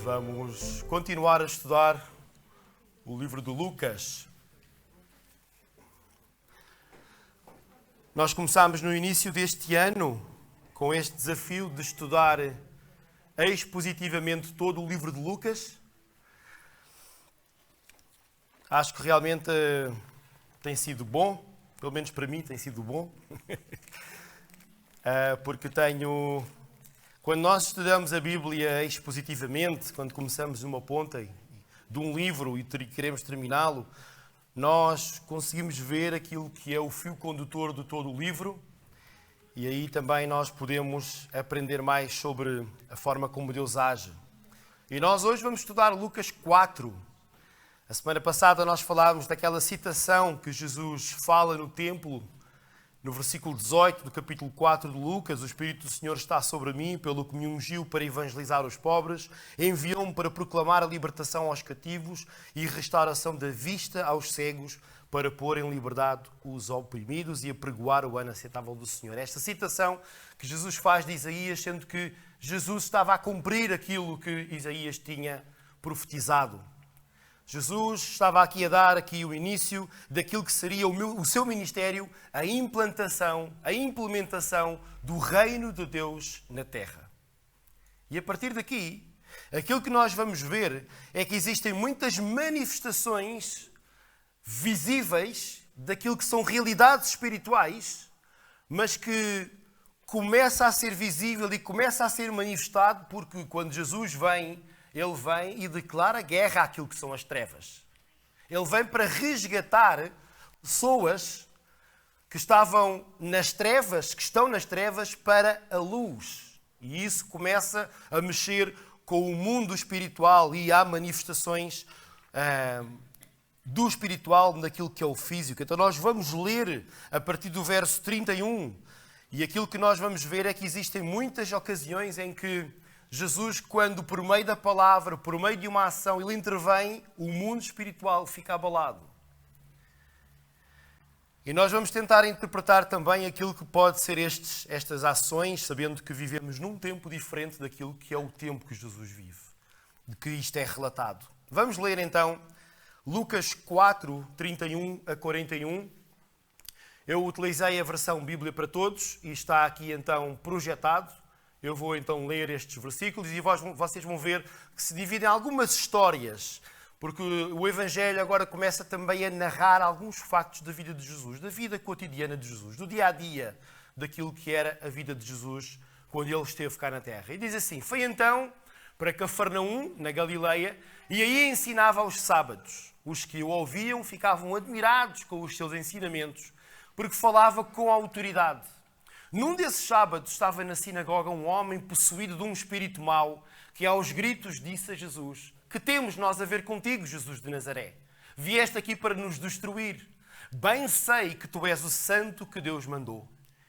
Vamos continuar a estudar o livro de Lucas. Nós começámos no início deste ano com este desafio de estudar expositivamente todo o livro de Lucas. Acho que realmente tem sido bom, pelo menos para mim tem sido bom, porque quando nós estudamos a Bíblia expositivamente, quando começamos uma ponta de um livro e queremos terminá-lo, nós conseguimos ver aquilo que é o fio condutor de todo o livro e aí também nós podemos aprender mais sobre a forma como Deus age. E nós hoje vamos estudar Lucas 4. A semana passada nós falámos daquela citação que Jesus fala no templo, no versículo 18 do capítulo 4 de Lucas: o Espírito do Senhor está sobre mim, pelo que me ungiu para evangelizar os pobres, enviou-me para proclamar a libertação aos cativos e restauração da vista aos cegos, para pôr em liberdade os oprimidos e apregoar o ano aceitável do Senhor. Esta citação que Jesus faz de Isaías, sendo que Jesus estava a cumprir aquilo que Isaías tinha profetizado. Jesus estava aqui a dar o início daquilo que seria o seu ministério, a implementação do reino de Deus na terra. E a partir daqui, aquilo que nós vamos ver é que existem muitas manifestações visíveis daquilo que são realidades espirituais, mas que começa a ser visível e começa a ser manifestado porque quando Jesus vem, ele vem e declara guerra àquilo que são as trevas. Ele vem para resgatar pessoas que estavam nas trevas, que estão nas trevas, para a luz. E isso começa a mexer com o mundo espiritual e há manifestações do espiritual naquilo que é o físico. Então nós vamos ler a partir do verso 31 e aquilo que nós vamos ver é que existem muitas ocasiões em que Jesus, quando por meio da palavra, por meio de uma ação, ele intervém, o mundo espiritual fica abalado. E nós vamos tentar interpretar também aquilo que pode ser estas ações, sabendo que vivemos num tempo diferente daquilo que é o tempo que Jesus vive, de que isto é relatado. Vamos ler então Lucas 4, 31 a 41. Eu utilizei a versão Bíblia para Todos e está aqui então projetado. Eu vou então ler estes versículos e vocês vão ver que se dividem algumas histórias, porque o Evangelho agora começa também a narrar alguns factos da vida de Jesus, da vida cotidiana de Jesus, do dia-a-dia daquilo que era a vida de Jesus quando ele esteve cá na terra. E diz assim: foi então para Cafarnaum, na Galileia, e aí ensinava aos sábados. Os que o ouviam ficavam admirados com os seus ensinamentos, porque falava com autoridade. Num desses sábados estava na sinagoga um homem possuído de um espírito mau, que aos gritos disse a Jesus: que temos nós a ver contigo, Jesus de Nazaré? Vieste aqui para nos destruir. Bem sei que tu és o santo que Deus mandou.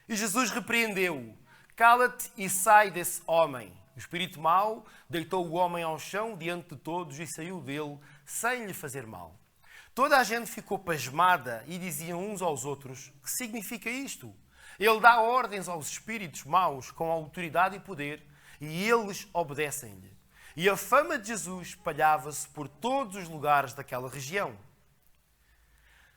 E Jesus repreendeu-o: cala-te e sai desse homem. O espírito mau deitou o homem ao chão diante de todos e saiu dele sem lhe fazer mal. Toda a gente ficou pasmada e diziam uns aos outros: que significa isto? Ele dá ordens aos espíritos maus com autoridade e poder e eles obedecem-lhe. E a fama de Jesus espalhava-se por todos os lugares daquela região.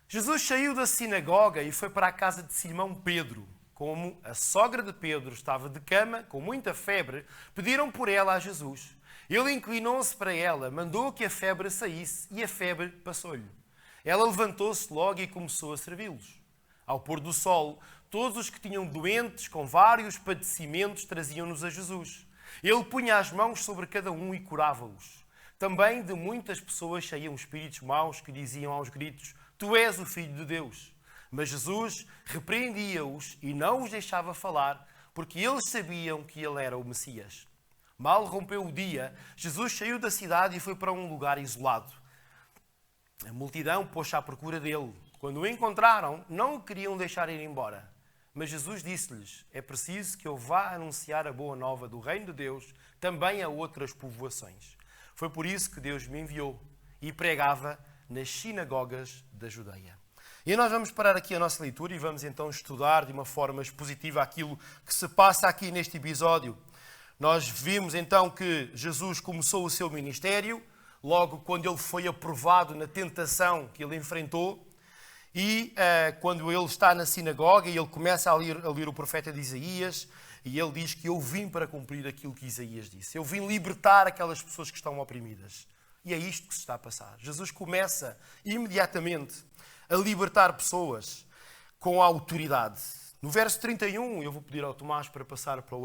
Jesus saiu da sinagoga e foi para a casa de Simão Pedro. Como a sogra de Pedro estava de cama, com muita febre, pediram por ela a Jesus. Ele inclinou-se para ela, mandou que a febre saísse e a febre passou-lhe. Ela levantou-se logo e começou a servi-los. Ao pôr do sol, todos os que tinham doentes com vários padecimentos traziam-nos a Jesus. Ele punha as mãos sobre cada um e curava-os. Também de muitas pessoas saíam espíritos maus que diziam aos gritos: tu és o Filho de Deus. Mas Jesus repreendia-os e não os deixava falar, porque eles sabiam que ele era o Messias. Mal rompeu o dia, Jesus saiu da cidade e foi para um lugar isolado. A multidão pôs-se à procura dele. Quando o encontraram, não o queriam deixar ir embora. Mas Jesus disse-lhes: é preciso que eu vá anunciar a boa nova do reino de Deus também a outras povoações. Foi por isso que Deus me enviou e pregava nas sinagogas da Judeia. E nós vamos parar aqui a nossa leitura e vamos então estudar de uma forma expositiva aquilo que se passa aqui neste episódio. Nós vimos então que Jesus começou o seu ministério, logo quando ele foi aprovado na tentação que ele enfrentou, e quando ele está na sinagoga e ele começa a ler o profeta de Isaías, e ele diz que eu vim para cumprir aquilo que Isaías disse. Eu vim libertar aquelas pessoas que estão oprimidas. E é isto que se está a passar. Jesus começa imediatamente a libertar pessoas com a autoridade. No verso 31, eu vou pedir ao Tomás para passar para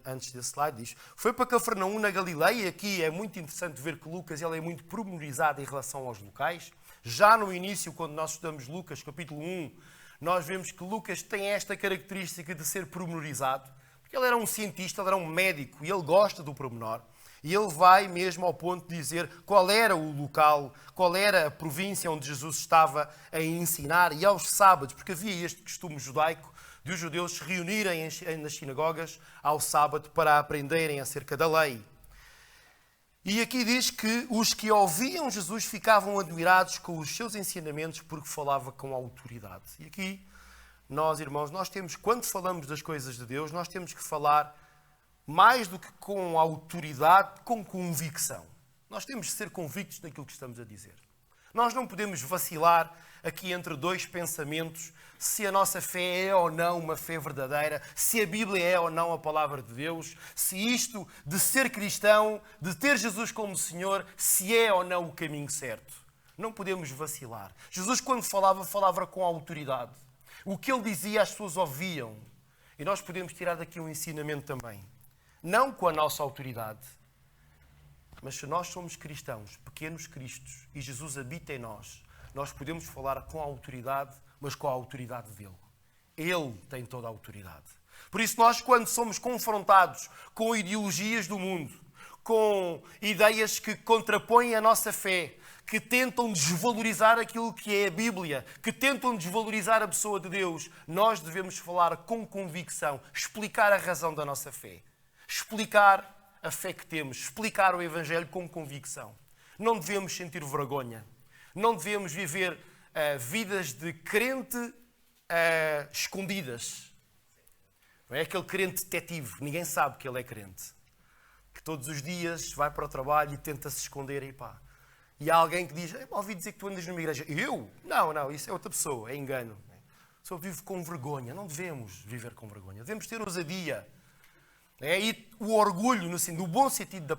antes desse slide, diz: foi para Cafarnaum, na Galileia. Aqui é muito interessante ver que Lucas ele é muito pormenorizado em relação aos locais. Já no início, quando nós estudamos Lucas, capítulo 1, nós vemos que Lucas tem esta característica de ser pormenorizado. Porque ele era um cientista, ele era um médico e ele gosta do pormenor. E ele vai mesmo ao ponto de dizer qual era o local, qual era a província onde Jesus estava a ensinar. E aos sábados, porque havia este costume judaico de os judeus se reunirem nas sinagogas ao sábado para aprenderem acerca da lei. E aqui diz que os que ouviam Jesus ficavam admirados com os seus ensinamentos porque falava com autoridade. E aqui, nós, irmãos, quando falamos das coisas de Deus, nós temos que falar mais do que com autoridade, com convicção. Nós temos de ser convictos naquilo que estamos a dizer. Nós não podemos vacilar aqui entre dois pensamentos, se a nossa fé é ou não uma fé verdadeira, se a Bíblia é ou não a palavra de Deus, se isto de ser cristão, de ter Jesus como Senhor, se é ou não o caminho certo. Não podemos vacilar. Jesus, quando falava com autoridade. O que ele dizia, as pessoas ouviam. E nós podemos tirar daqui um ensinamento também. Não com a nossa autoridade, mas se nós somos cristãos, pequenos cristos, e Jesus habita em nós, nós podemos falar com a autoridade, mas com a autoridade dele. Ele tem toda a autoridade. Por isso nós, quando somos confrontados com ideologias do mundo, com ideias que contrapõem a nossa fé, que tentam desvalorizar aquilo que é a Bíblia, que tentam desvalorizar a pessoa de Deus, nós devemos falar com convicção, explicar a razão da nossa fé. Explicar a fé que temos, explicar o Evangelho com convicção. Não devemos sentir vergonha. Não devemos viver vidas de crente escondidas. Não é aquele crente detetive, ninguém sabe que ele é crente. Que todos os dias vai para o trabalho e tenta se esconder e há alguém que diz: ouvi dizer que tu andas numa igreja. Eu? Não, isso é outra pessoa, é engano. A pessoa vive com vergonha. Não devemos viver com vergonha. Devemos ter ousadia. E o orgulho, no bom sentido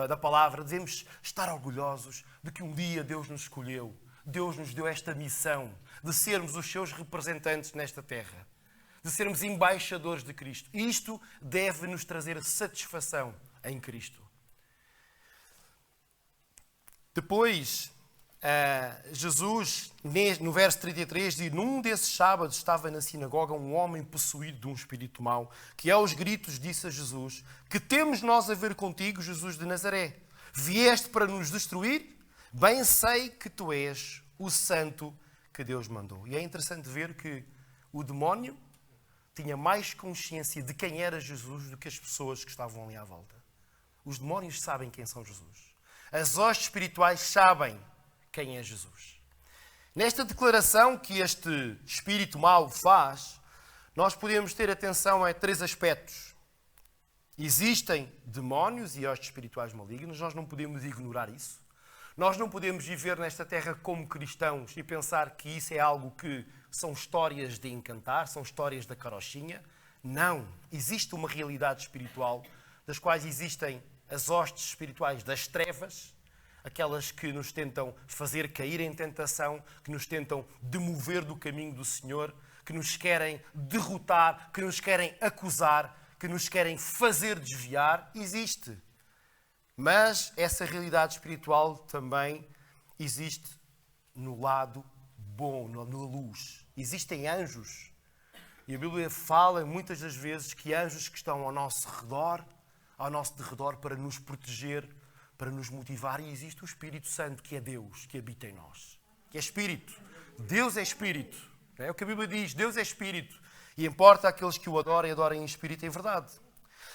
da palavra, devemos estar orgulhosos de que um dia Deus nos escolheu. Deus nos deu esta missão de sermos os seus representantes nesta terra. De sermos embaixadores de Cristo. E isto deve nos trazer satisfação em Cristo. Depois, Jesus, no verso 33, diz: num desses sábados estava na sinagoga um homem possuído de um espírito mau, que aos gritos disse a Jesus: que temos nós a ver contigo, Jesus de Nazaré? Vieste para nos destruir? Bem sei que tu és o santo que Deus mandou. E é interessante ver que o demónio tinha mais consciência de quem era Jesus do que as pessoas que estavam ali à volta. Os demónios sabem quem são Jesus. As hostes espirituais sabem quem é Jesus. Nesta declaração que este espírito mau faz, nós podemos ter atenção a três aspectos. Existem demónios e hostes espirituais malignos, nós não podemos ignorar isso. Nós não podemos viver nesta terra como cristãos e pensar que isso é algo que são histórias de encantar, são histórias da carochinha. Não. Existe uma realidade espiritual, das quais existem as hostes espirituais das trevas, aquelas que nos tentam fazer cair em tentação, que nos tentam demover do caminho do Senhor, que nos querem derrotar, que nos querem acusar, que nos querem fazer desviar. Existe. Mas essa realidade espiritual também existe no lado bom, na luz. Existem anjos. E a Bíblia fala muitas das vezes que anjos que estão ao nosso derredor para nos proteger, para nos motivar. E existe o Espírito Santo, que é Deus, que habita em nós. Que é Espírito. Deus é Espírito. É o que a Bíblia diz. Deus é Espírito. E importa aqueles que o adorem, adorem em Espírito e em verdade.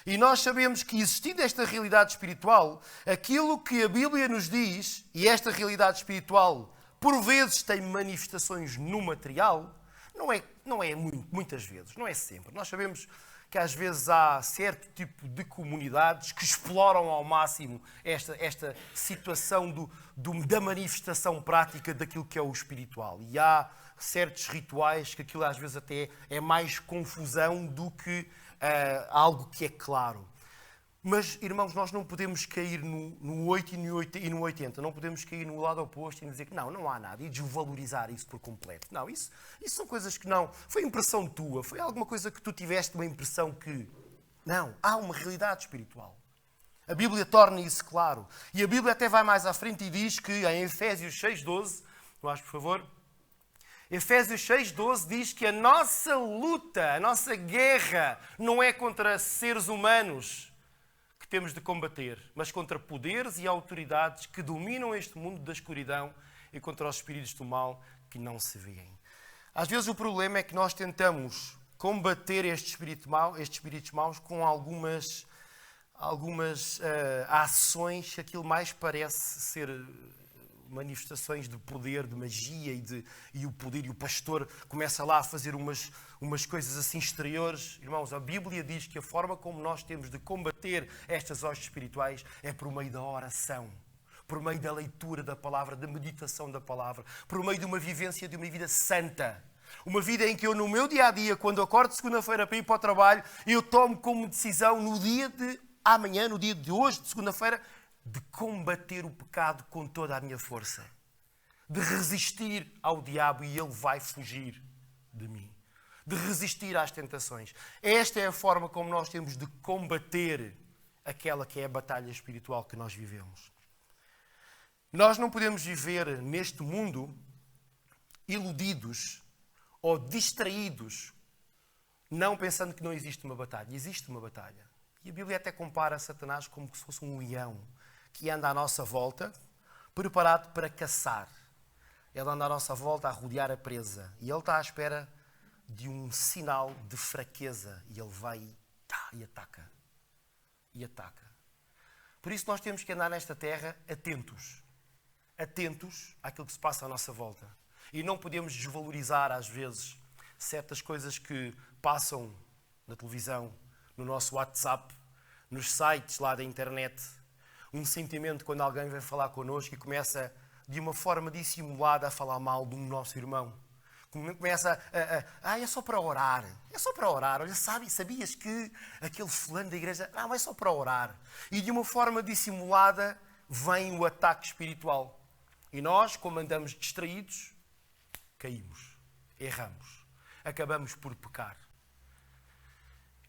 E nós sabemos que, existindo esta realidade espiritual, aquilo que a Bíblia nos diz, e esta realidade espiritual, por vezes tem manifestações no material, não é muitas vezes, não é sempre. Nós sabemos que às vezes há certo tipo de comunidades que exploram ao máximo esta situação da manifestação prática daquilo que é o espiritual. E há certos rituais que aquilo às vezes até é mais confusão do que algo que é claro. Mas, irmãos, nós não podemos cair no 8 e no 80. Não podemos cair no lado oposto e dizer que não há nada e desvalorizar isso por completo. Não, isso são coisas que não... Foi impressão tua, foi alguma coisa que tu tiveste uma impressão que... Não, há uma realidade espiritual. A Bíblia torna isso claro. E a Bíblia até vai mais à frente e diz que em Efésios 6,12, por favor... Efésios 6,12 diz que a nossa luta, a nossa guerra não é contra seres humanos que temos de combater, mas contra poderes e autoridades que dominam este mundo da escuridão e contra os espíritos do mal que não se veem. Às vezes o problema é que nós tentamos combater estes espíritos maus com algumas ações que aquilo mais parece ser manifestações de poder, de magia e o poder, e o pastor começa lá a fazer umas coisas assim exteriores. Irmãos, a Bíblia diz que a forma como nós temos de combater estas hostes espirituais é por meio da oração, por meio da leitura da palavra, da meditação da palavra, por meio de uma vivência de uma vida santa. Uma vida em que eu, no meu dia-a-dia, quando acordo segunda-feira para ir para o trabalho, eu tomo como decisão no dia de amanhã, no dia de hoje, de segunda-feira, de combater o pecado com toda a minha força. De resistir ao diabo e ele vai fugir de mim. De resistir às tentações. Esta é a forma como nós temos de combater aquela que é a batalha espiritual que nós vivemos. Nós não podemos viver neste mundo iludidos ou distraídos, não pensando que não existe uma batalha. Existe uma batalha. E a Bíblia até compara Satanás como se fosse um leão que anda à nossa volta, preparado para caçar. Ele anda à nossa volta a rodear a presa. E ele está à espera de um sinal de fraqueza. E ele vai e ataca. E ataca. Por isso nós temos que andar nesta terra atentos. Atentos àquilo que se passa à nossa volta. E não podemos desvalorizar, às vezes, certas coisas que passam na televisão, no nosso WhatsApp, nos sites lá da internet. Um sentimento quando alguém vem falar connosco e começa, de uma forma dissimulada, a falar mal de um nosso irmão. Começa é só para orar. É só para orar. Olha, sabias que aquele fulano da igreja... Não, é só para orar. E de uma forma dissimulada vem o ataque espiritual. E nós, como andamos distraídos, caímos, erramos, acabamos por pecar.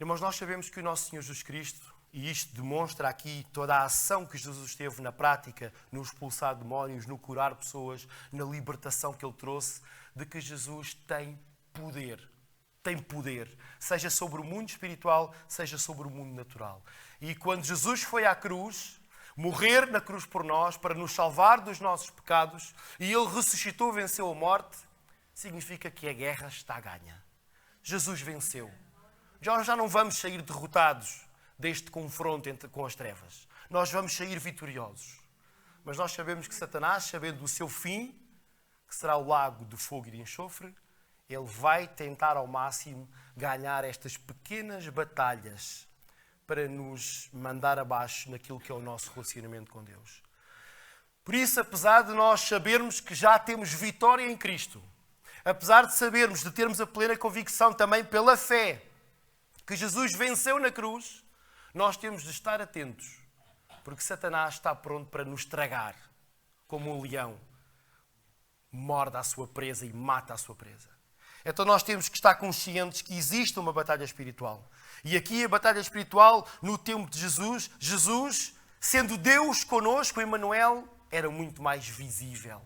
Irmãos, nós sabemos que o nosso Senhor Jesus Cristo, e isto demonstra aqui toda a ação que Jesus teve na prática, no expulsar demónios, no curar pessoas, na libertação que Ele trouxe, de que Jesus tem poder. Tem poder, seja sobre o mundo espiritual, seja sobre o mundo natural. E quando Jesus foi à cruz, morrer na cruz por nós, para nos salvar dos nossos pecados, e Ele ressuscitou, venceu a morte, significa que a guerra está ganha. Jesus venceu. Já não vamos sair derrotados deste confronto com as trevas. Nós vamos sair vitoriosos. Mas nós sabemos que Satanás, sabendo do seu fim, que será o lago de fogo e de enxofre, ele vai tentar ao máximo ganhar estas pequenas batalhas para nos mandar abaixo naquilo que é o nosso relacionamento com Deus. Por isso, apesar de nós sabermos que já temos vitória em Cristo, apesar de sabermos, de termos a plena convicção também pela fé, que Jesus venceu na cruz, nós temos de estar atentos, porque Satanás está pronto para nos tragar, como um leão morde a sua presa e mata a sua presa. Então nós temos que estar conscientes que existe uma batalha espiritual. E aqui a batalha espiritual, no tempo de Jesus, Jesus, sendo Deus connosco, Emmanuel, era muito mais visível.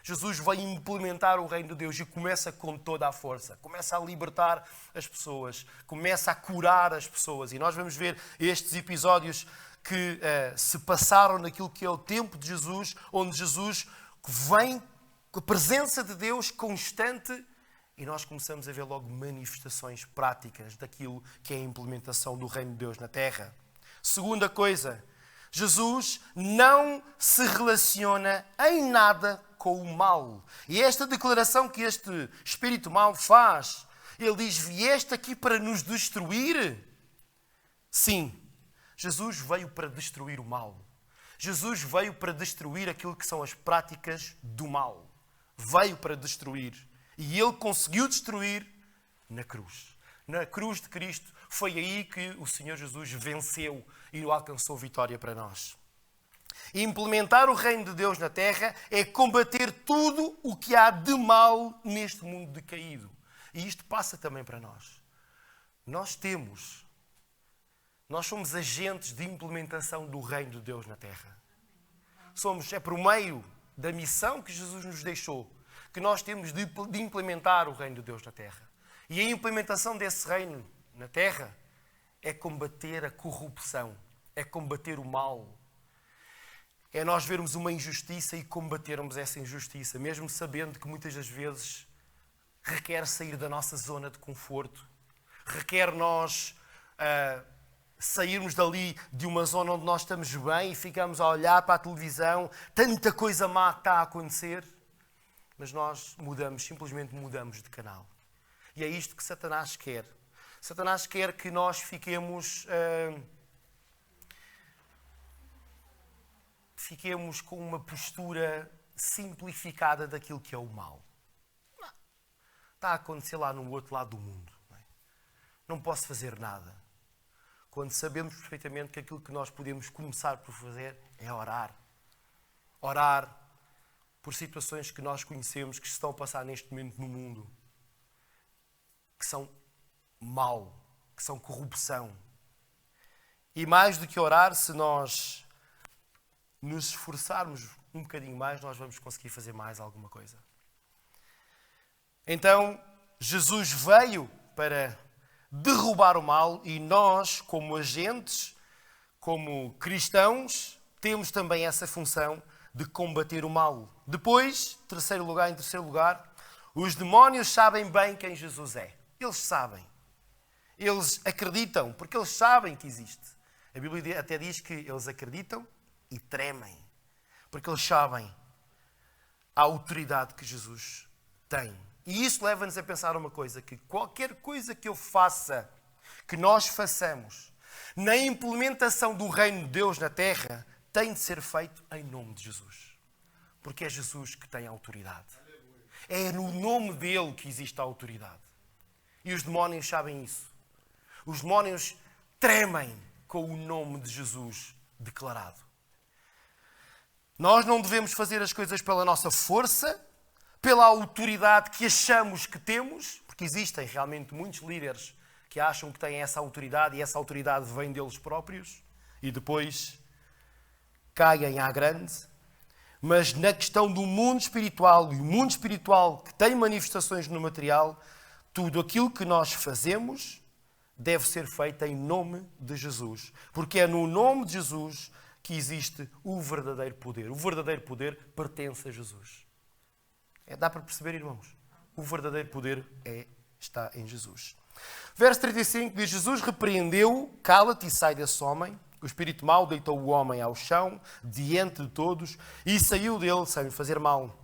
Jesus vai implementar o reino de Deus e começa com toda a força. Começa a libertar as pessoas. Começa a curar as pessoas. E nós vamos ver estes episódios que se passaram naquilo que é o tempo de Jesus, onde Jesus vem com a presença de Deus constante e nós começamos a ver logo manifestações práticas daquilo que é a implementação do reino de Deus na terra. Segunda coisa, Jesus não se relaciona em nada com o mal. E esta declaração que este espírito mau faz, ele diz, vieste aqui para nos destruir? Sim, Jesus veio para destruir o mal. Jesus veio para destruir aquilo que são as práticas do mal. Veio para destruir. E Ele conseguiu destruir na cruz. Na cruz de Cristo, foi aí que o Senhor Jesus venceu e alcançou vitória para nós. E implementar o reino de Deus na terra é combater tudo o que há de mal neste mundo decaído. E isto passa também para nós. Nós somos agentes de implementação do reino de Deus na terra. É por meio da missão que Jesus nos deixou que nós temos de implementar o reino de Deus na terra. E a implementação desse reino na terra é combater a corrupção, é combater o mal. É nós vermos uma injustiça e combatermos essa injustiça, mesmo sabendo que muitas das vezes requer sair da nossa zona de conforto, requer nós sairmos dali de uma zona onde nós estamos bem e ficamos a olhar para a televisão, tanta coisa má que está a acontecer, mas nós simplesmente mudamos de canal. E é isto que Satanás quer. Satanás quer que nós fiquemos com uma postura simplificada daquilo que é o mal. Está a acontecer lá no outro lado do mundo. Não posso fazer nada. Quando sabemos perfeitamente que aquilo que nós podemos começar por fazer é orar. Orar por situações que nós conhecemos que se estão a passar neste momento no mundo. Que são mal, que são corrupção. E mais do que orar, se nós nos esforçarmos um bocadinho mais, nós vamos conseguir fazer mais alguma coisa. Então, Jesus veio para derrubar o mal e nós, como agentes, como cristãos, temos também essa função de combater o mal. Depois, em terceiro lugar, os demónios sabem bem quem Jesus é. Eles sabem. Eles acreditam, porque eles sabem que existe. A Bíblia até diz que eles acreditam e tremem, porque eles sabem a autoridade que Jesus tem. E isso leva-nos a pensar uma coisa, que qualquer coisa que eu faça, que nós façamos, na implementação do reino de Deus na terra, tem de ser feito em nome de Jesus. Porque é Jesus que tem a autoridade. É no nome dele que existe a autoridade. E os demónios sabem isso. Os demónios tremem com o nome de Jesus declarado. Nós não devemos fazer as coisas pela nossa força, pela autoridade que achamos que temos, porque existem realmente muitos líderes que acham que têm essa autoridade e essa autoridade vem deles próprios e depois caem à grande. Mas na questão do mundo espiritual, e o mundo espiritual que tem manifestações no material, tudo aquilo que nós fazemos deve ser feito em nome de Jesus. Porque é no nome de Jesus que existe o verdadeiro poder. O verdadeiro poder pertence a Jesus. Dá para perceber, irmãos? O verdadeiro poder está em Jesus. Verso 35 diz: Jesus repreendeu, cala-te e sai desse homem. O espírito mau deitou o homem ao chão, diante de todos, e saiu dele sem lhe fazer mal.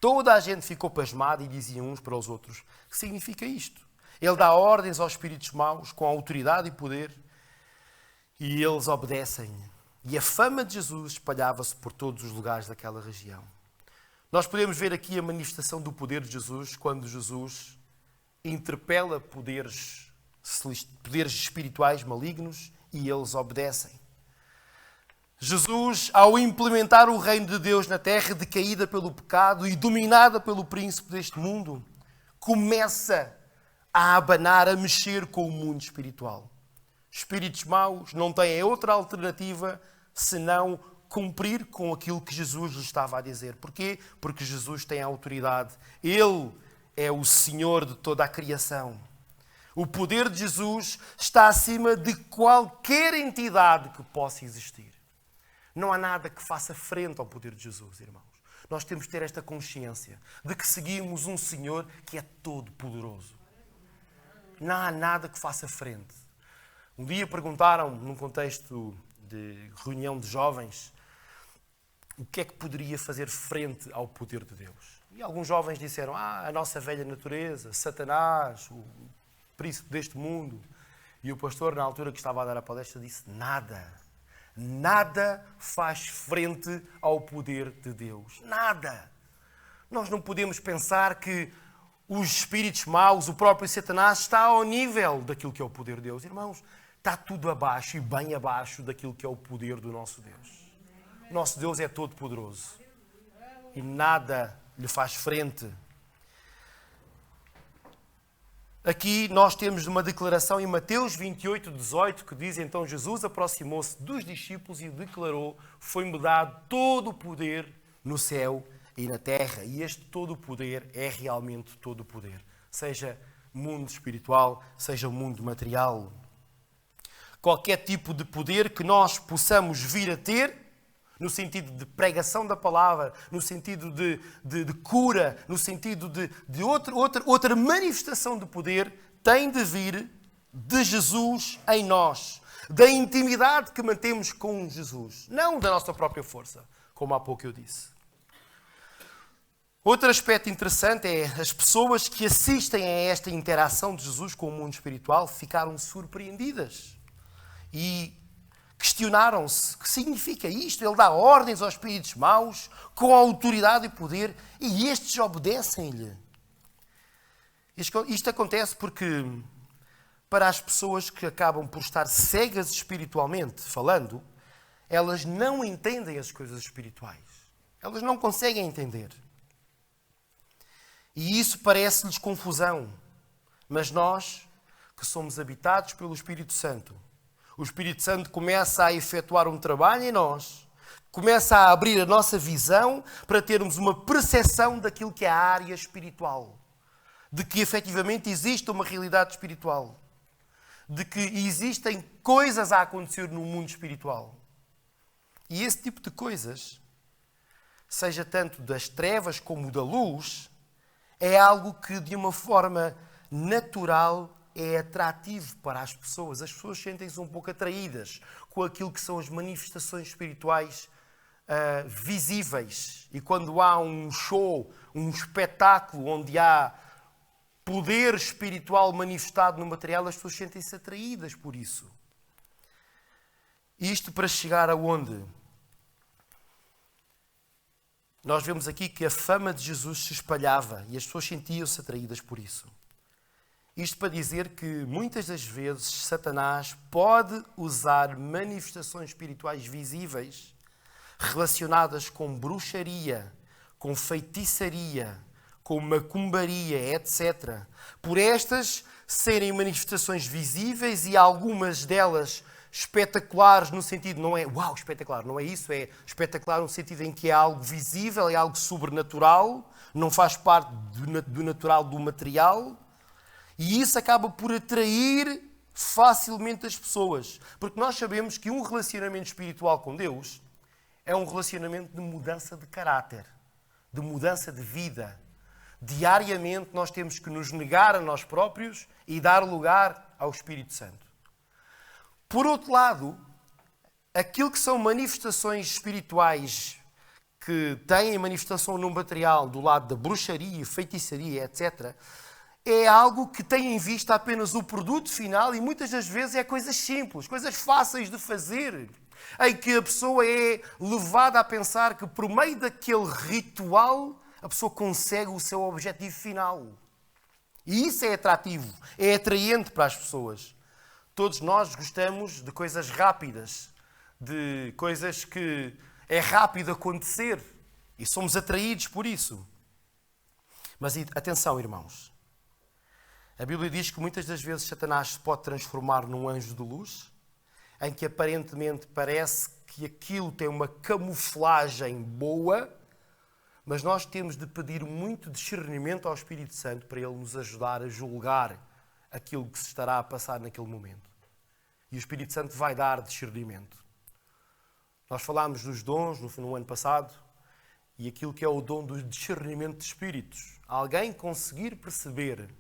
Toda a gente ficou pasmada e dizia uns para os outros: que significa isto? Ele dá ordens aos espíritos maus com autoridade e poder, e eles obedecem-lhe. E a fama de Jesus espalhava-se por todos os lugares daquela região. Nós podemos ver aqui a manifestação do poder de Jesus quando Jesus interpela poderes espirituais malignos e eles obedecem. Jesus, ao implementar o reino de Deus na terra, decaída pelo pecado e dominada pelo príncipe deste mundo, começa a abanar, a mexer com o mundo espiritual. Espíritos maus não têm outra alternativa senão cumprir com aquilo que Jesus lhes estava a dizer. Porquê? Porque Jesus tem a autoridade. Ele é o Senhor de toda a criação. O poder de Jesus está acima de qualquer entidade que possa existir. Não há nada que faça frente ao poder de Jesus, irmãos. Nós temos de ter esta consciência de que seguimos um Senhor que é todo poderoso. Não há nada que faça frente. Um dia perguntaram-me, num contexto de reunião de jovens, o que é que poderia fazer frente ao poder de Deus. E alguns jovens disseram: a nossa velha natureza, Satanás, o príncipe deste mundo. E o pastor, na altura que estava a dar a palestra, disse: nada faz frente ao poder de Deus. Nada. Nós não podemos pensar que os espíritos maus, o próprio Satanás, está ao nível daquilo que é o poder de Deus. Irmãos, está tudo abaixo e bem abaixo daquilo que é o poder do nosso Deus. O nosso Deus é todo poderoso e nada lhe faz frente. Aqui nós temos uma declaração em Mateus 28:18 que diz: então Jesus aproximou-se dos discípulos e declarou: foi-me dado todo o poder no céu e na terra. E este todo o poder é realmente todo o poder. Seja mundo espiritual, seja mundo material. Qualquer tipo de poder que nós possamos vir a ter, no sentido de pregação da palavra, no sentido de cura, no sentido de outra manifestação de poder, tem de vir de Jesus em nós. Da intimidade que mantemos com Jesus. Não da nossa própria força, como há pouco eu disse. Outro aspecto interessante é as pessoas que assistem a esta interação de Jesus com o mundo espiritual ficaram surpreendidas. E questionaram-se: que significa isto? Ele dá ordens aos espíritos maus com autoridade e poder e estes obedecem-lhe. Isto acontece porque, para as pessoas que acabam por estar cegas espiritualmente falando, elas não entendem as coisas espirituais. Elas não conseguem entender. E isso parece-lhes confusão. Mas nós, que somos habitados pelo Espírito Santo, o Espírito Santo começa a efetuar um trabalho em nós, começa a abrir a nossa visão para termos uma percepção daquilo que é a área espiritual. De que efetivamente existe uma realidade espiritual. De que existem coisas a acontecer no mundo espiritual. E esse tipo de coisas, seja tanto das trevas como da luz, é algo que de uma forma natural é atrativo para as pessoas. As pessoas sentem-se um pouco atraídas com aquilo que são as manifestações espirituais visíveis. E quando há um show, um espetáculo onde há poder espiritual manifestado no material, as pessoas sentem-se atraídas por isso. Isto para chegar aonde? Nós vemos aqui que a fama de Jesus se espalhava e as pessoas sentiam-se atraídas por isso. Isto para dizer que muitas das vezes Satanás pode usar manifestações espirituais visíveis relacionadas com bruxaria, com feitiçaria, com macumbaria, etc. Por estas serem manifestações visíveis e algumas delas espetaculares no sentido, não é uau, espetacular, não é isso, é espetacular no sentido em que é algo visível, é algo sobrenatural, não faz parte do natural do material. E isso acaba por atrair facilmente as pessoas. Porque nós sabemos que um relacionamento espiritual com Deus é um relacionamento de mudança de caráter, de mudança de vida. Diariamente nós temos que nos negar a nós próprios e dar lugar ao Espírito Santo. Por outro lado, aquilo que são manifestações espirituais que têm manifestação no material do lado da bruxaria, feitiçaria, etc., é algo que tem em vista apenas o produto final e muitas das vezes é coisas simples, coisas fáceis de fazer, em que a pessoa é levada a pensar que por meio daquele ritual a pessoa consegue o seu objetivo final. E isso é atrativo, é atraente para as pessoas. Todos nós gostamos de coisas rápidas, de coisas que é rápido acontecer e somos atraídos por isso. Mas atenção, irmãos. A Bíblia diz que muitas das vezes Satanás se pode transformar num anjo de luz, em que aparentemente parece que aquilo tem uma camuflagem boa, mas nós temos de pedir muito discernimento ao Espírito Santo para ele nos ajudar a julgar aquilo que se estará a passar naquele momento. E o Espírito Santo vai dar discernimento. Nós falámos dos dons no ano passado e aquilo que é o dom do discernimento de espíritos. Alguém conseguir perceber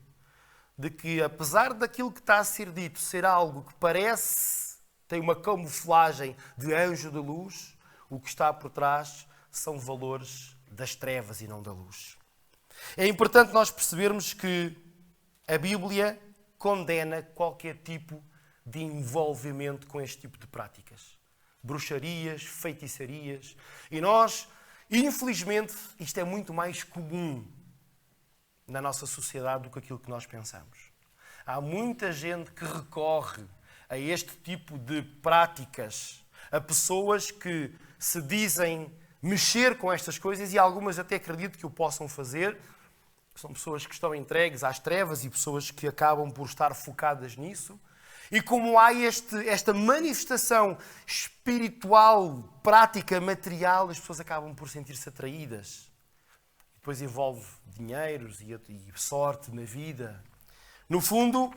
de que, apesar daquilo que está a ser dito ser algo que parece, tem uma camuflagem de anjo de luz, o que está por trás são valores das trevas e não da luz. É importante nós percebermos que a Bíblia condena qualquer tipo de envolvimento com este tipo de práticas. Bruxarias, feitiçarias. E nós, infelizmente, isto é muito mais comum na nossa sociedade do que aquilo que nós pensamos. Há muita gente que recorre a este tipo de práticas, a pessoas que se dizem mexer com estas coisas e algumas até acredito que o possam fazer. São pessoas que estão entregues às trevas e pessoas que acabam por estar focadas nisso. E como há esta manifestação espiritual, prática, material, as pessoas acabam por sentir-se atraídas. Depois envolve dinheiros e sorte na vida. No fundo,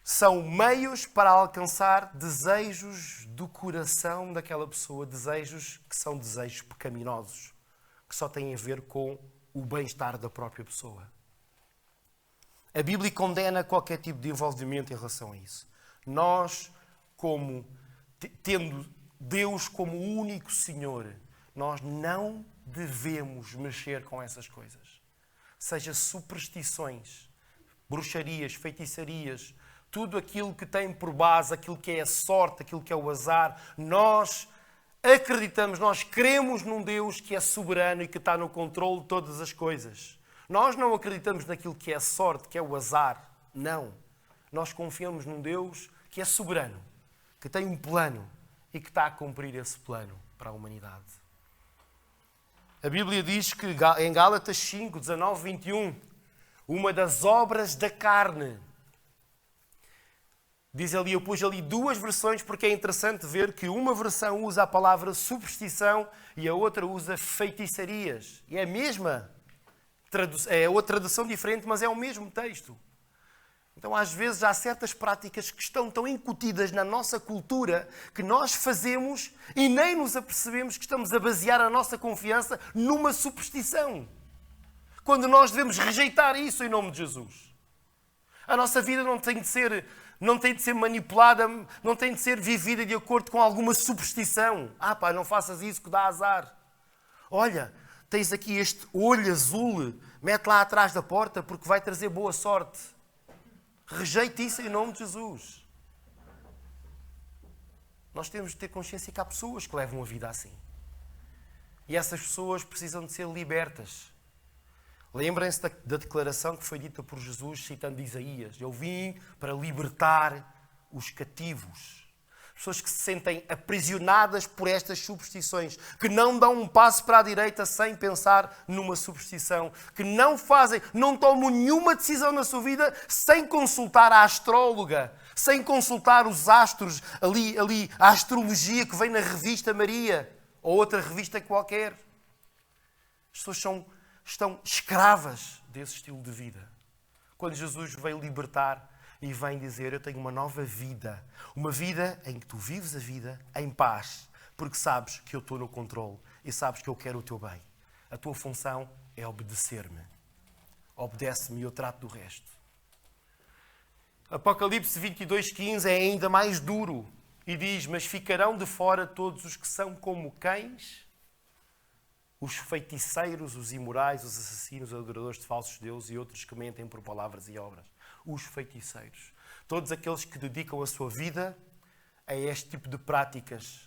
são meios para alcançar desejos do coração daquela pessoa, desejos que são desejos pecaminosos, que só têm a ver com o bem-estar da própria pessoa. A Bíblia condena qualquer tipo de envolvimento em relação a isso. Nós, tendo Deus como o único Senhor, nós não devemos mexer com essas coisas. Seja superstições, bruxarias, feitiçarias, tudo aquilo que tem por base, aquilo que é a sorte, aquilo que é o azar, nós acreditamos, nós cremos num Deus que é soberano e que está no controle de todas as coisas. Nós não acreditamos naquilo que é a sorte, que é o azar. Não. Nós confiamos num Deus que é soberano, que tem um plano e que está a cumprir esse plano para a humanidade. A Bíblia diz que em Gálatas 5, 19, 21, uma das obras da carne. Diz ali, eu pus ali duas versões porque é interessante ver que uma versão usa a palavra superstição e a outra usa feitiçarias. E é a mesma, é outra tradução diferente, mas é o mesmo texto. Então, às vezes, há certas práticas que estão tão incutidas na nossa cultura que nós fazemos e nem nos apercebemos que estamos a basear a nossa confiança numa superstição. Quando nós devemos rejeitar isso em nome de Jesus. A nossa vida não tem de ser manipulada, não tem de ser vivida de acordo com alguma superstição. Ah pá, não faças isso que dá azar. Olha, tens aqui este olho azul, mete lá atrás da porta porque vai trazer boa sorte. Rejeite isso em nome de Jesus. Nós temos de ter consciência que há pessoas que levam a vida assim. E essas pessoas precisam de ser libertas. Lembrem-se da declaração que foi dita por Jesus, citando Isaías. Eu vim para libertar os cativos. Pessoas que se sentem aprisionadas por estas superstições, que não dão um passo para a direita sem pensar numa superstição, que não tomam nenhuma decisão na sua vida sem consultar a astróloga, sem consultar os astros, ali a astrologia que vem na revista Maria, ou outra revista qualquer. As pessoas estão escravas desse estilo de vida. Quando Jesus veio libertar e vem dizer, eu tenho uma nova vida. Uma vida em que tu vives a vida em paz, porque sabes que eu estou no controle e sabes que eu quero o teu bem. A tua função é obedecer-me. Obedece-me e eu trato do resto. Apocalipse 22:15 é ainda mais duro e diz, mas ficarão de fora todos os que são como cães, os feiticeiros, os imorais, os assassinos, os adoradores de falsos deuses e outros que mentem por palavras e obras. Os feiticeiros. Todos aqueles que dedicam a sua vida a este tipo de práticas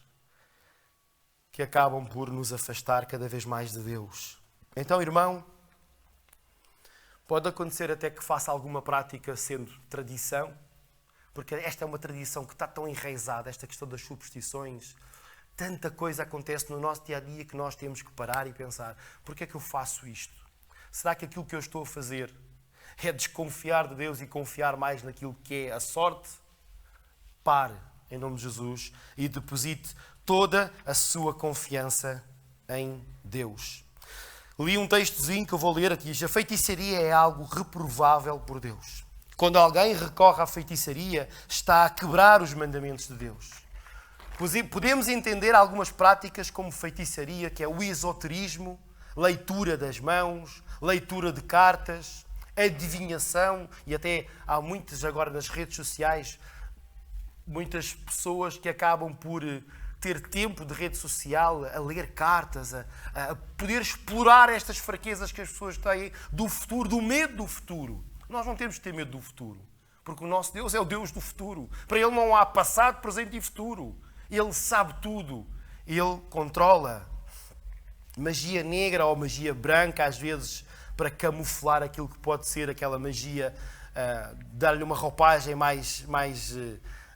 que acabam por nos afastar cada vez mais de Deus. Então, irmão, pode acontecer até que faça alguma prática sendo tradição, porque esta é uma tradição que está tão enraizada, esta questão das superstições. Tanta coisa acontece no nosso dia-a-dia que nós temos que parar e pensar, porquê é que eu faço isto? Será que aquilo que eu estou a fazer é desconfiar de Deus e confiar mais naquilo que é a sorte? Pare, em nome de Jesus, e deposite toda a sua confiança em Deus. Li um textozinho que eu vou ler aqui. A feitiçaria é algo reprovável por Deus. Quando alguém recorre à feitiçaria, está a quebrar os mandamentos de Deus. Podemos entender algumas práticas como feitiçaria, que é o esoterismo, leitura das mãos, leitura de cartas, adivinhação, e até há muitas agora nas redes sociais, muitas pessoas que acabam por ter tempo de rede social, a ler cartas, a poder explorar estas fraquezas que as pessoas têm do futuro, do medo do futuro. Nós não temos de ter medo do futuro, Porque o nosso Deus é o Deus do futuro. Para Ele não há passado, presente e futuro. Ele sabe tudo. Ele controla. Magia negra ou magia branca, às vezes, para camuflar aquilo que pode ser aquela magia, dar-lhe uma roupagem mais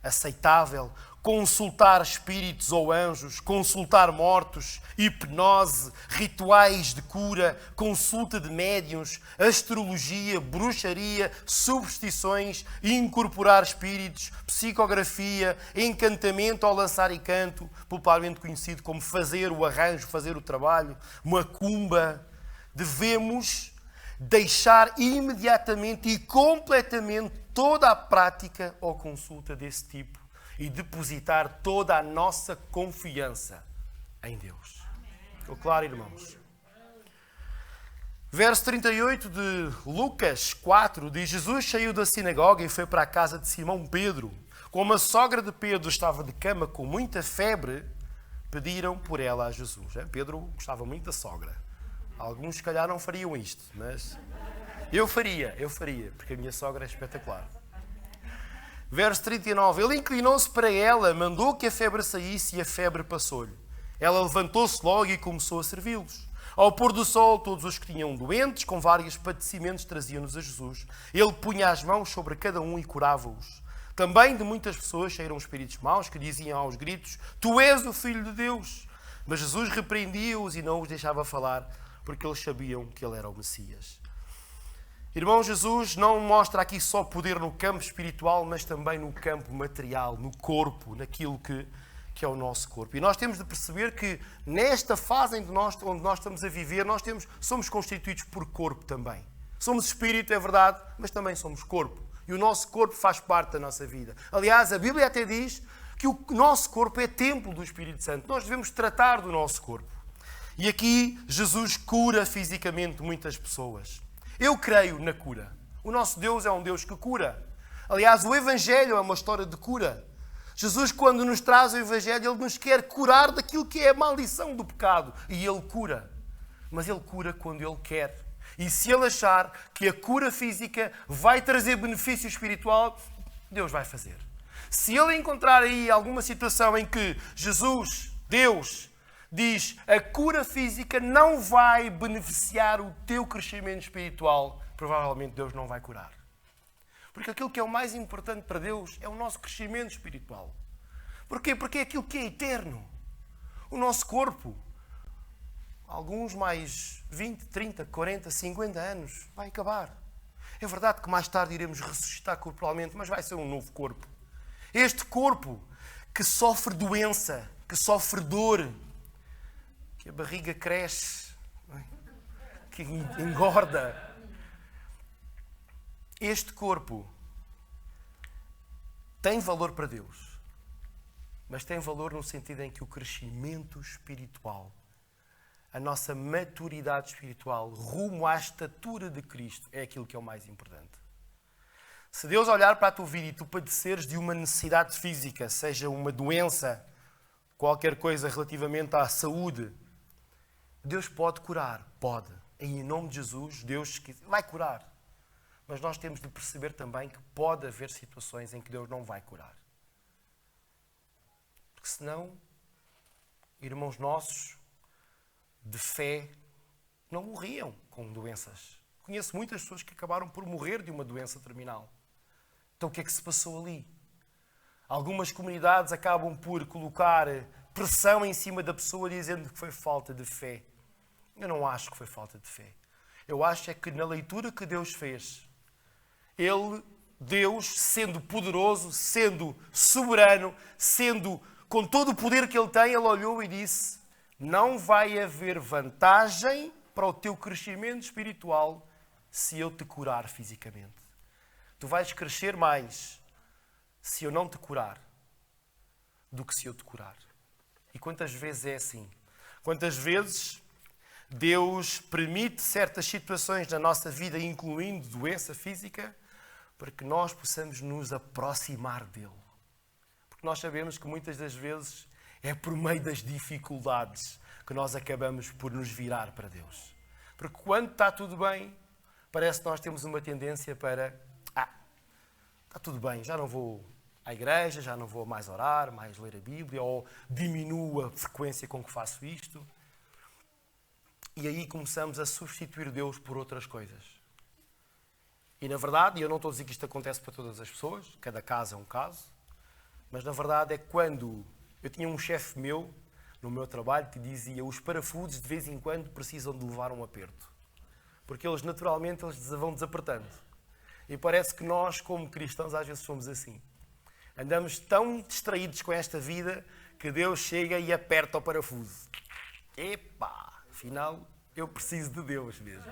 aceitável. Consultar espíritos ou anjos, consultar mortos, hipnose, rituais de cura, consulta de médiuns, astrologia, bruxaria, superstições, incorporar espíritos, psicografia, encantamento ou lançar encanto, popularmente conhecido como fazer o arranjo, fazer o trabalho, macumba. Devemos deixar imediatamente e completamente toda a prática ou consulta desse tipo e depositar toda a nossa confiança em Deus. Ficou claro, irmãos? Verso 38 de Lucas 4 diz: Jesus saiu da sinagoga e foi para a casa de Simão Pedro. Como a sogra de Pedro estava de cama com muita febre, pediram por ela a Jesus. Pedro gostava muito da sogra. Alguns, se calhar, não fariam isto, mas eu faria, porque a minha sogra é espetacular. Verso 39. Ele inclinou-se para ela, mandou que a febre saísse e a febre passou-lhe. Ela levantou-se logo e começou a servi-los. Ao pôr do sol, todos os que tinham doentes, com vários padecimentos, traziam-nos a Jesus. Ele punha as mãos sobre cada um e curava-os. Também de muitas pessoas saíram espíritos maus que diziam aos gritos: Tu és o Filho de Deus. Mas Jesus repreendia-os e não os deixava falar, porque eles sabiam que ele era o Messias. Irmão, Jesus não mostra aqui só poder no campo espiritual, mas também no campo material, no corpo, naquilo que é o nosso corpo. E nós temos de perceber que nesta fase onde nós estamos a viver, somos constituídos por corpo também. Somos espírito, é verdade, mas também somos corpo. E o nosso corpo faz parte da nossa vida. Aliás, a Bíblia até diz que o nosso corpo é templo do Espírito Santo. Nós devemos tratar do nosso corpo. E aqui Jesus cura fisicamente muitas pessoas. Eu creio na cura. O nosso Deus é um Deus que cura. Aliás, o Evangelho é uma história de cura. Jesus, quando nos traz o Evangelho, Ele nos quer curar daquilo que é a maldição do pecado. E Ele cura. Mas Ele cura quando Ele quer. E se Ele achar que a cura física vai trazer benefício espiritual, Deus vai fazer. Se Ele encontrar aí alguma situação em que Jesus, Deus, diz a cura física não vai beneficiar o teu crescimento espiritual, provavelmente Deus não vai curar. Porque aquilo que é o mais importante para Deus é o nosso crescimento espiritual. Porquê? Porque é aquilo que é eterno. O nosso corpo, alguns mais 20, 30, 40, 50 anos, vai acabar. É verdade que mais tarde iremos ressuscitar corporalmente, mas vai ser um novo corpo. Este corpo que sofre doença, que sofre dor, que a barriga cresce, que engorda. Este corpo tem valor para Deus, mas tem valor no sentido em que o crescimento espiritual, a nossa maturidade espiritual, rumo à estatura de Cristo, é aquilo que é o mais importante. Se Deus olhar para a tua vida e tu padeceres de uma necessidade física, seja uma doença, qualquer coisa relativamente à saúde, Deus pode curar, pode. Em nome de Jesus, Deus vai curar. Mas nós temos de perceber também que pode haver situações em que Deus não vai curar. Porque senão, irmãos nossos de fé não morriam com doenças. Conheço muitas pessoas que acabaram por morrer de uma doença terminal. Então o que é que se passou ali? Algumas comunidades acabam por colocar pressão em cima da pessoa dizendo que foi falta de fé. Eu não acho que foi falta de fé. Eu acho é que na leitura que Deus fez, Deus, sendo poderoso, sendo soberano, sendo com todo o poder que Ele tem, Ele olhou e disse: não vai haver vantagem para o teu crescimento espiritual se eu te curar fisicamente. Tu vais crescer mais se eu não te curar do que se eu te curar. E quantas vezes é assim? Quantas vezes Deus permite certas situações na nossa vida, incluindo doença física, para que nós possamos nos aproximar dele. Porque nós sabemos que muitas das vezes é por meio das dificuldades que nós acabamos por nos virar para Deus. Porque quando está tudo bem, parece que nós temos uma tendência para está tudo bem, já não vou à igreja, já não vou mais orar, mais ler a Bíblia, ou diminuo a frequência com que faço isto. E aí começamos a substituir Deus por outras coisas. E na verdade, e eu não estou a dizer que isto acontece para todas as pessoas, cada caso é um caso, mas na verdade é quando eu tinha um chefe meu, no meu trabalho, que dizia: os parafusos de vez em quando precisam de levar um aperto. Porque eles naturalmente vão desapertando. E parece que nós, como cristãos, às vezes somos assim. Andamos tão distraídos com esta vida que Deus chega e aperta o parafuso. Epá, afinal, eu preciso de Deus mesmo.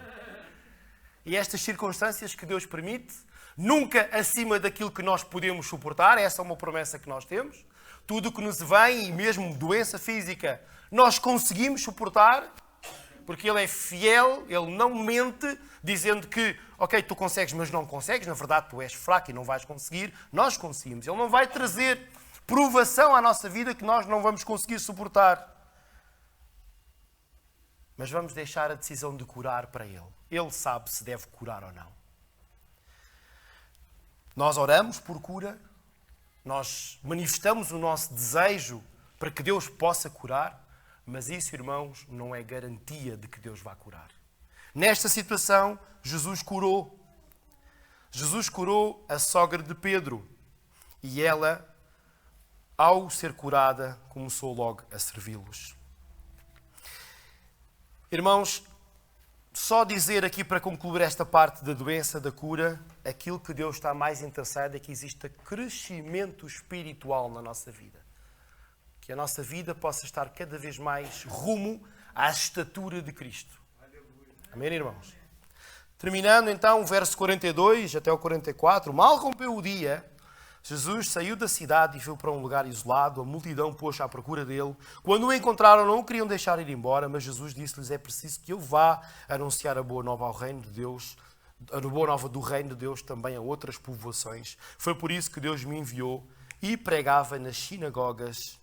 E estas circunstâncias que Deus permite, nunca acima daquilo que nós podemos suportar, essa é uma promessa que nós temos. Tudo o que nos vem, e mesmo doença física, nós conseguimos suportar, porque Ele é fiel, Ele não mente, dizendo que, ok, tu consegues, mas não consegues, na verdade tu és fraco e não vais conseguir. Nós conseguimos. Ele não vai trazer provação à nossa vida que nós não vamos conseguir suportar. Mas vamos deixar a decisão de curar para Ele. Ele sabe se deve curar ou não. Nós oramos por cura, nós manifestamos o nosso desejo para que Deus possa curar, mas isso, irmãos, não é garantia de que Deus vá curar. Nesta situação, Jesus curou. Jesus curou a sogra de Pedro e ela, ao ser curada, começou logo a servi-los. Irmãos, só dizer aqui para concluir esta parte da doença, da cura, aquilo que Deus está mais interessado é que exista crescimento espiritual na nossa vida. Que a nossa vida possa estar cada vez mais rumo à estatura de Cristo. Amém, irmãos? Terminando então o verso 42 até o 44. Mal rompeu o dia, Jesus saiu da cidade e foi para um lugar isolado. A multidão pôs-se à procura dele. Quando o encontraram, não o queriam deixar ir embora, mas Jesus disse-lhes: é preciso que eu vá anunciar a boa nova ao reino de Deus, a boa nova do reino de Deus também a outras povoações. Foi por isso que Deus me enviou e pregava nas sinagogas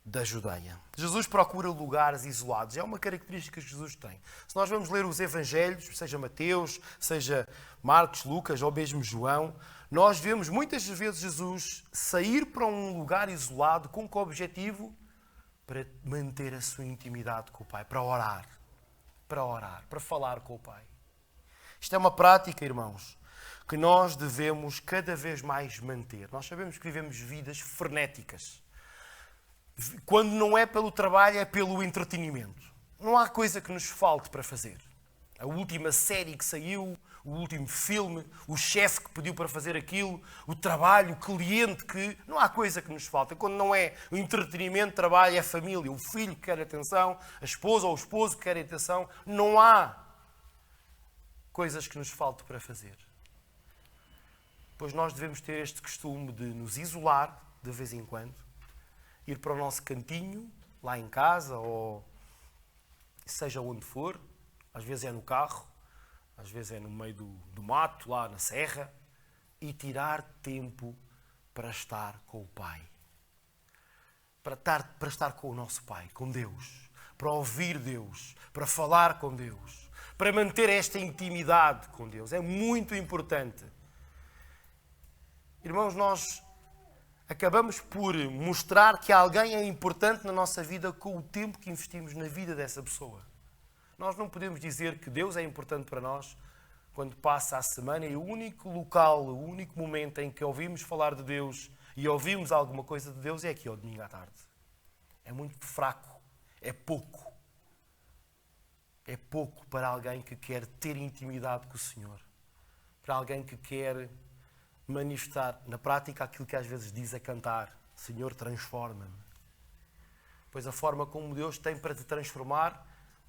da Judeia. Jesus procura lugares isolados. É uma característica que Jesus tem. Se nós vamos ler os evangelhos, seja Mateus, seja Marcos, Lucas ou mesmo João, nós vemos muitas vezes Jesus sair para um lugar isolado com que objetivo? Para manter a sua intimidade com o Pai, para orar, para falar com o Pai. Isto é uma prática, irmãos, que nós devemos cada vez mais manter. Nós sabemos que vivemos vidas frenéticas. Quando não é pelo trabalho, é pelo entretenimento. Não há coisa que nos falte para fazer. A última série que saiu, o último filme, o chefe que pediu para fazer aquilo, o trabalho, o cliente que... Não há coisa que nos falta. Quando não é o entretenimento, trabalho, é a família, o filho que quer atenção, a esposa ou o esposo que quer atenção. Não há coisas que nos falte para fazer. Pois nós devemos ter este costume de nos isolar de vez em quando, ir para o nosso cantinho, lá em casa, ou seja onde for. Às vezes é no carro, às vezes é no meio do mato, lá na serra, e tirar tempo para estar com o Pai. Para estar com o nosso Pai, com Deus. Para ouvir Deus, para falar com Deus, para manter esta intimidade com Deus. É muito importante. Irmãos, nós acabamos por mostrar que alguém é importante na nossa vida com o tempo que investimos na vida dessa pessoa. Nós não podemos dizer que Deus é importante para nós quando passa a semana e o único local, o único momento em que ouvimos falar de Deus e ouvimos alguma coisa de Deus é aqui ao domingo à tarde. É muito fraco, é pouco. É pouco para alguém que quer ter intimidade com o Senhor. Para alguém que quer manifestar na prática aquilo que às vezes diz a cantar: Senhor, transforma-me. Pois a forma como Deus tem para te transformar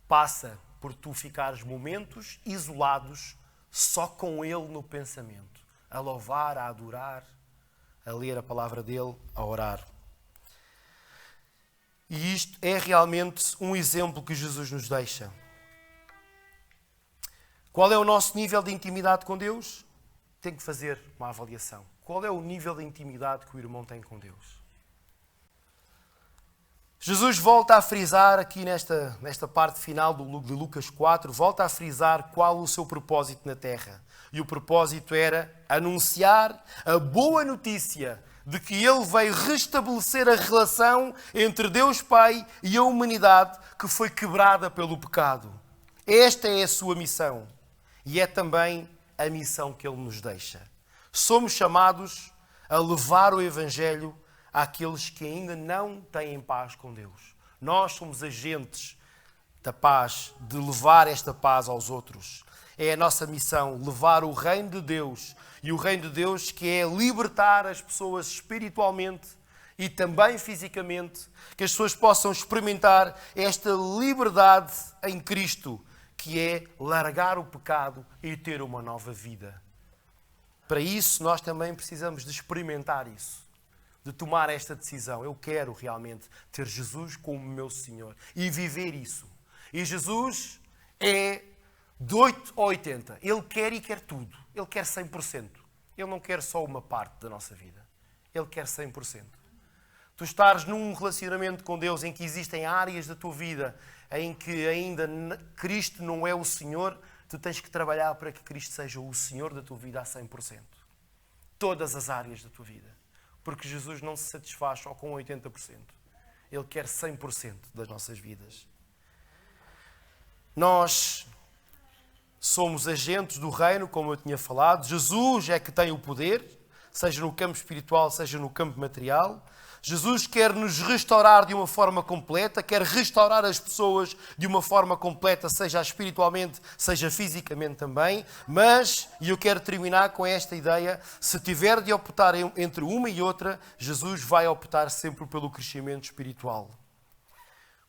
passa por tu ficares momentos isolados só com Ele no pensamento, a louvar, a adorar, a ler a palavra dEle, a orar. E isto é realmente um exemplo que Jesus nos deixa. Qual é o nosso nível de intimidade com Deus? Tem que fazer uma avaliação. Qual é o nível de intimidade que o irmão tem com Deus? Jesus volta a frisar aqui nesta parte final de Lucas 4, volta a frisar qual o seu propósito na terra. E o propósito era anunciar a boa notícia de que ele veio restabelecer a relação entre Deus Pai e a humanidade que foi quebrada pelo pecado. Esta é a sua missão e é também a missão que ele nos deixa. Somos chamados a levar o Evangelho àqueles que ainda não têm paz com Deus. Nós somos agentes da paz, de levar esta paz aos outros. É a nossa missão, levar o reino de Deus. E o reino de Deus que é libertar as pessoas espiritualmente e também fisicamente, que as pessoas possam experimentar esta liberdade em Cristo, que é largar o pecado e ter uma nova vida. Para isso, nós também precisamos de experimentar isso, de tomar esta decisão. Eu quero realmente ter Jesus como meu Senhor e viver isso. E Jesus é de 8 a 80. Ele quer e quer tudo. Ele quer 100%. Ele não quer só uma parte da nossa vida. Ele quer 100%. Tu estares num relacionamento com Deus em que existem áreas da tua vida em que ainda Cristo não é o Senhor, tu tens que trabalhar para que Cristo seja o Senhor da tua vida a 100%. Todas as áreas da tua vida. Porque Jesus não se satisfaz só com 80%. Ele quer 100% das nossas vidas. Nós somos agentes do reino, como eu tinha falado. Jesus é que tem o poder, seja no campo espiritual, seja no campo material. Jesus quer nos restaurar de uma forma completa, quer restaurar as pessoas de uma forma completa, seja espiritualmente, seja fisicamente também. Mas, e eu quero terminar com esta ideia, se tiver de optar entre uma e outra, Jesus vai optar sempre pelo crescimento espiritual.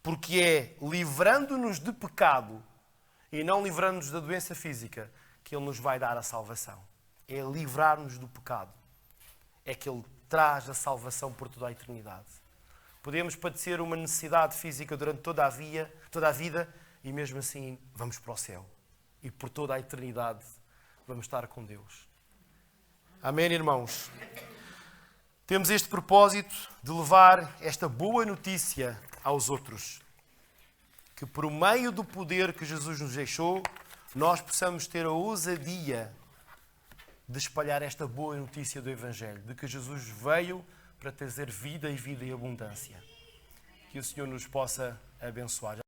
Porque é livrando-nos de pecado e não livrando-nos da doença física que Ele nos vai dar a salvação. É livrar-nos do pecado. É que Ele traz a salvação por toda a eternidade. Podemos padecer uma necessidade física durante toda a vida e mesmo assim vamos para o céu. E por toda a eternidade vamos estar com Deus. Amém, irmãos? Temos este propósito de levar esta boa notícia aos outros. Que por meio do poder que Jesus nos deixou, nós possamos ter a ousadia de espalhar esta boa notícia do Evangelho, de que Jesus veio para trazer vida e vida em abundância. Que o Senhor nos possa abençoar.